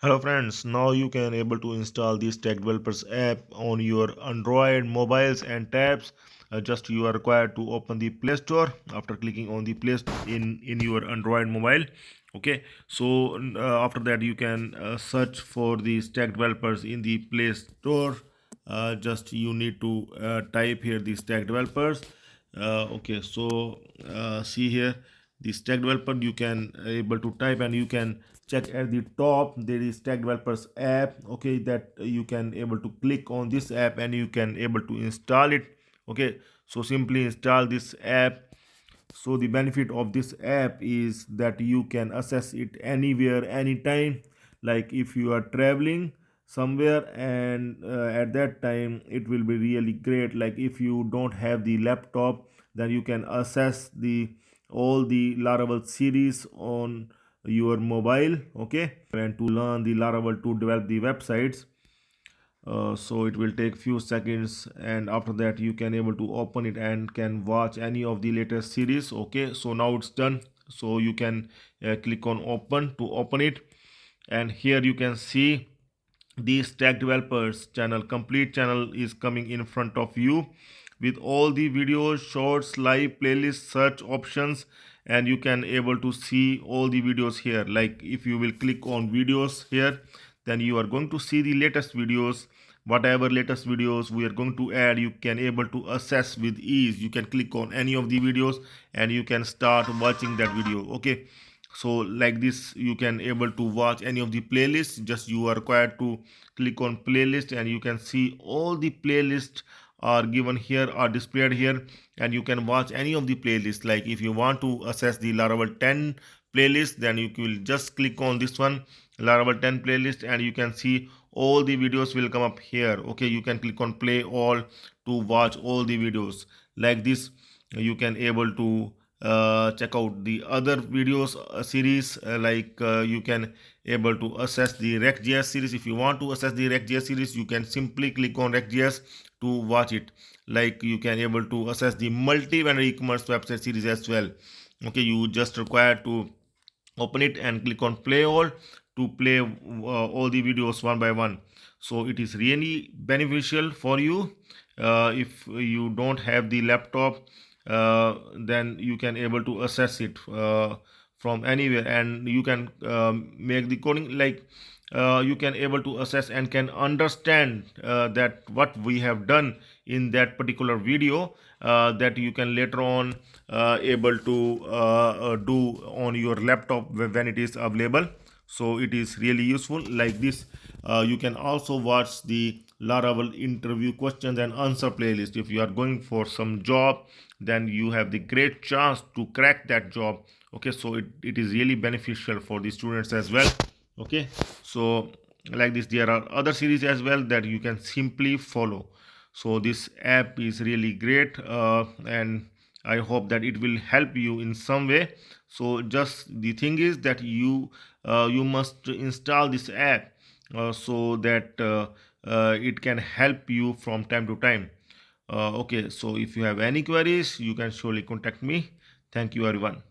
Hello friends, now you can able to install this Tech Developers app on your Android mobiles and tabs. Just you are required to open the Play Store after clicking on the Play Store in your Android mobile. Okay, so after that you can search for these Tech Developers in the Play Store. Just you need to type here these Tech Developers. Okay, so see here the stack developer you can able to type, and you can check at the top there is stack developers app. Okay, that you can able to click on this app and you can able to install it. Okay, so simply install this app. So the benefit of this app is that you can access it anywhere anytime, like if you are traveling somewhere, and at that time it will be really great. Like if you don't have the laptop, then you can access the all the Laravel series on your mobile. Okay, and to learn the Laravel to develop the websites. So it will take few seconds, and after that you can able to open it and can watch any of the latest series. Okay, so now it's done. So you can click on open to open it, and here you can see the stack developers channel. Complete channel is coming in front of you with all the videos, shorts, live playlist, search options, and you can able to see all the videos here. Like if you will click on videos here, then you are going to see the latest videos. Whatever latest videos we are going to add, you can able to access with ease. You can click on any of the videos and you can start watching that video. Okay, so like this you can able to watch any of the playlists. Just you are required to click on playlist, and you can see all the playlists are given here, are displayed here, and you can watch any of the playlists. Like if you want to access the Laravel 10 playlist, then you will just click on this one, Laravel 10 playlist, and you can see all the videos will come up here. Okay, you can click on play all to watch all the videos. Like this you can able to check out the other videos series. You can able to access the React.js series. If you want to access the React.js series, you can simply click on React.js to watch it. Like you can able to access the multi-vendor e-commerce website series as well. Okay, you just require to open it and click on play all to play all the videos one by one. So it is really beneficial for you. If you don't have the laptop, then you can able to access it from anywhere, and you can make the coding. Like you can able to access and can understand that what we have done in that particular video, that you can later on able to do on your laptop when it is available. So it is really useful. Like this you can also watch the Laravel interview questions and answer playlist. If you are going for some job, then you have the great chance to crack that job. Okay, so it is really beneficial for the students as well. Okay, so like this there are other series as well that you can simply follow. So this app is really great, and I hope that it will help you in some way. So just the thing is that you must install this app so that it can help you from time to time. Okay, so if you have any queries, you can surely contact me. Thank you everyone.